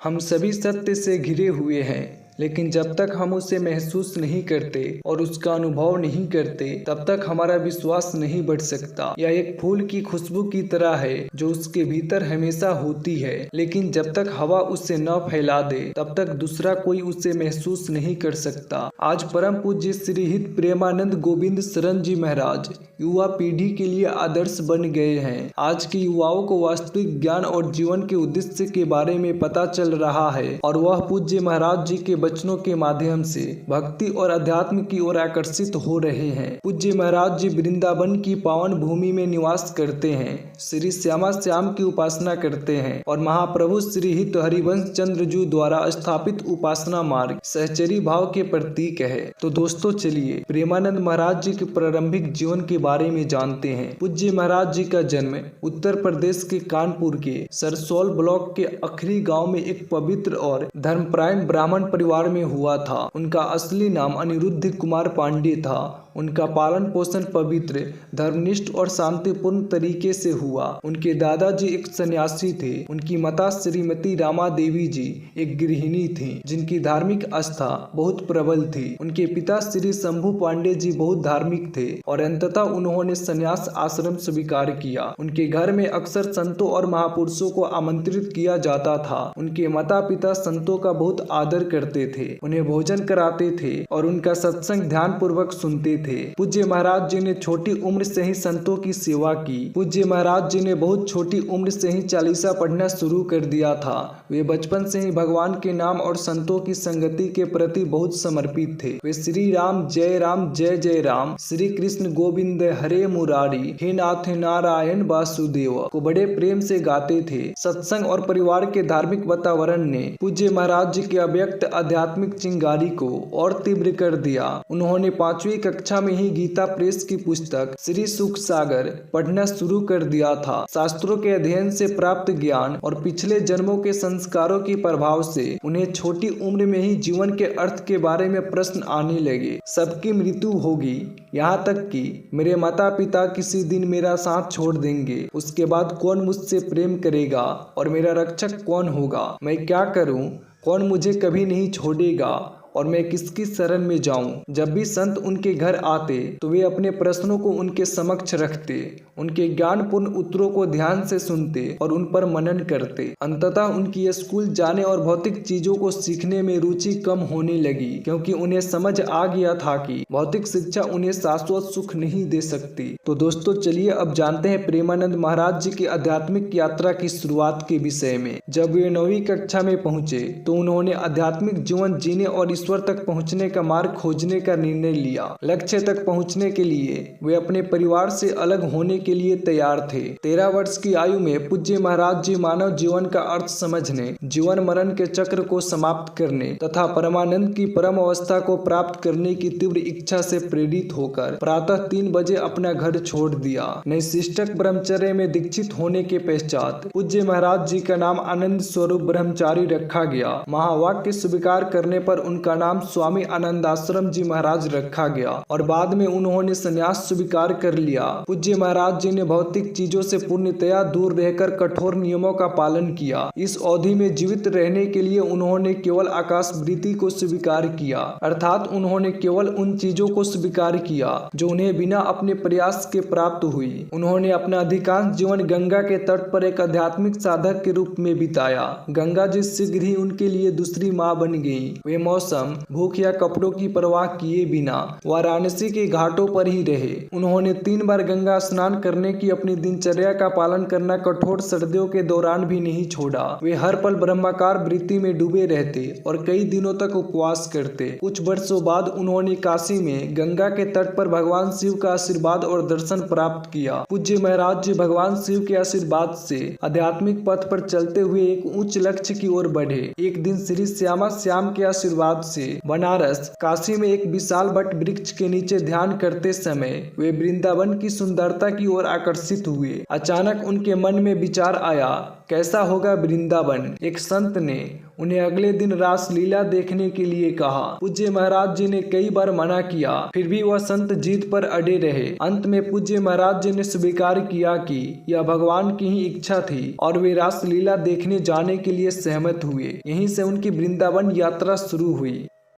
हम सभी सत्य से घिरे हुए हैं, लेकिन जब तक हम उसे महसूस नहीं करते और उसका अनुभव नहीं करते तब तक हमारा विश्वास नहीं बढ़ सकता। यह एक फूल की खुशबू की तरह है जो उसके भीतर हमेशा होती है, लेकिन जब तक हवा उसे न फैला दे तब तक दूसरा कोई उसे महसूस नहीं कर सकता। आज परम पूज्य श्री हित प्रेमानंद गोविंद शरण जी महाराज युवा पीढ़ी के लिए आदर्श बन गए हैं। आज के युवाओं को वास्तविक ज्ञान और जीवन के उद्देश्य के बारे में पता चल रहा है और वह पूज्य महाराज जी के वचनों के माध्यम से भक्ति और अध्यात्म की ओर आकर्षित हो रहे हैं। पूज्य महाराज जी वृंदावन की पावन भूमि में निवास करते हैं, श्री श्यामा श्याम की उपासना करते हैं और महाप्रभु श्री हित हरिवंश चंद्र जी द्वारा स्थापित उपासना मार्ग सहचरी भाव के प्रतीक है। तो दोस्तों चलिए प्रेमानंद महाराज जी के प्रारंभिक जीवन के बारे में जानते हैं। पूज्य महाराज जी का जन्म उत्तर प्रदेश के कानपुर के सरसोल ब्लॉक के अखरी गांव में एक पवित्र और धर्मपरायण ब्राह्मण परिवार में हुआ था। उनका असली नाम अनिरुद्ध कुमार पांडे था। उनका पालन पोषण पवित्र, धर्मनिष्ठ और शांतिपूर्ण तरीके से हुआ। उनके दादाजी एक सन्यासी थे। उनकी माता श्रीमती रामा देवी जी एक गृहिणी थी जिनकी धार्मिक आस्था बहुत प्रबल थी। उनके पिता श्री शंभू पांडे जी बहुत धार्मिक थे और अंततः उन्होंने संन्यास आश्रम स्वीकार किया। उनके घर में अक्सर संतों और महापुरुषों को आमंत्रित किया जाता था। उनके माता पिता संतों का बहुत आदर करते थे, उन्हें भोजन कराते थे और उनका सत्संग ध्यान पूर्वक सुनते थे। पूज्य महाराज जी ने छोटी उम्र से ही संतों की सेवा की। पूज्य महाराज जी ने बहुत छोटी उम्र से ही चालीसा पढ़ना शुरू कर दिया था। वे बचपन से ही भगवान के नाम और संतों की संगति के प्रति बहुत समर्पित थे। वे श्री राम जय जय राम, श्री कृष्ण गोविंद हरे मुरारी, हे नाथ नारायण वासुदेव को बड़े प्रेम से गाते थे। सत्संग और परिवार के धार्मिक वातावरण ने पूज्य महाराज जी के अव्यक्त आध्यात्मिक चिंगारी को और तीव्र कर दिया। उन्होंने 5वीं कक्षा में ही गीता प्रेस की पुस्तक श्री सुख सागर पढ़ना शुरू कर दिया था। शास्त्रों के अध्ययन से प्राप्त ज्ञान और पिछले जन्मों के संस्कारों के प्रभाव से उन्हें छोटी उम्र में ही जीवन के अर्थ के बारे में प्रश्न आने लगे। सबकी मृत्यु होगी, यहाँ तक कि मेरे माता पिता किसी दिन मेरा साथ छोड़ देंगे। उसके बाद कौन मुझसे प्रेम करेगा और मेरा रक्षक कौन होगा? मैं क्या करूं? कौन मुझे कभी नहीं छोड़ेगा और मैं किसकी शरण में जाऊं? जब भी संत उनके घर आते तो वे अपने प्रश्नों को उनके समक्ष रखते, उनके ज्ञानपूर्ण उत्तरों को ध्यान से सुनते और उन पर मनन करते। अंततः उनकी स्कूल जाने और भौतिक चीजों को सीखने में रुचि कम होने लगी, क्योंकि उन्हें समझ आ गया था कि भौतिक शिक्षा उन्हें शाश्वत सुख नहीं दे सकती। तो दोस्तों चलिए अब जानते हैं प्रेमानंद महाराज जी की आध्यात्मिक यात्रा की शुरुआत के विषय में। जब वे 9वीं कक्षा में पहुंचे तो उन्होंने आध्यात्मिक जीवन जीने और ईश्वर तक पहुंचने का मार्ग खोजने का निर्णय लिया। लक्ष्य तक पहुंचने के लिए वे अपने परिवार से अलग होने के लिए तैयार थे। 13 वर्ष की आयु में पूज्य महाराज जी मानव जीवन का अर्थ समझने, जीवन मरण के चक्र को समाप्त करने तथा परमानंद की परम अवस्था को प्राप्त करने की तीव्र इच्छा से प्रेरित होकर प्रातः 3 बजे अपना घर छोड़ दिया। नैशिष्टक ब्रह्मचर्य में दीक्षित होने के पश्चात पूज्य महाराज जी का नाम आनंद स्वरूप ब्रह्मचारी रखा गया। महावाक्य स्वीकार करने पर उनका नाम स्वामी आनंदाश्रम जी महाराज रखा गया और बाद में उन्होंने संन्यास स्वीकार कर लिया। पूज्य महाराज जी ने भौतिक चीजों से पूर्णतया दूर रहकर कठोर नियमों का पालन किया। इस अवधि में जीवित रहने के लिए उन्होंने केवल आकाश वृत्ति को स्वीकार किया, अर्थात उन्होंने केवल उन चीजों को स्वीकार किया जो उन्हें बिना अपने प्रयास के प्राप्त हुई। उन्होंने अपना अधिकांश जीवन गंगा के तट पर एक आध्यात्मिक साधक के रूप में बिताया। गंगा जी शीघ्र ही उनके लिए दूसरी माँ बन गई। वे मौसम, भूख या कपड़ों की परवाह किए बिना वाराणसी के घाटों पर ही रहे। उन्होंने 3 बार गंगा स्नान करने की अपनी दिनचर्या का पालन करना कठोर सर्दियों के दौरान भी नहीं छोड़ा। वे हर पल ब्रह्माकार वृत्ति में डूबे रहते और कई दिनों तक उपवास करते। कुछ वर्षों बाद उन्होंने काशी में गंगा के तट पर भगवान शिव का आशीर्वाद और दर्शन प्राप्त किया। पूज्य महाराज जी भगवान शिव के आशीर्वाद से आध्यात्मिक पथ पर चलते हुए एक उच्च लक्ष्य की ओर बढ़े। एक दिन श्री श्यामा श्याम के आशीर्वाद से बनारस काशी में एक विशाल वट वृक्ष के नीचे ध्यान करते समय वे वृंदावन की सुंदरता की ओर आकर्षित हुए। अचानक उनके मन में विचार आया कैसा होगा वृंदावन। एक संत ने उन्हें अगले दिन रासलीला देखने के लिए कहा। पूज्य महाराज जी ने कई बार मना किया, फिर भी वह संत जीत पर अड़े रहे। अंत में पूज्य महाराज जी ने स्वीकार किया कि यह भगवान की ही इच्छा थी और वे रासलीला देखने जाने के लिए सहमत हुए। यहीं से उनकी वृंदावन यात्रा शुरू हुई।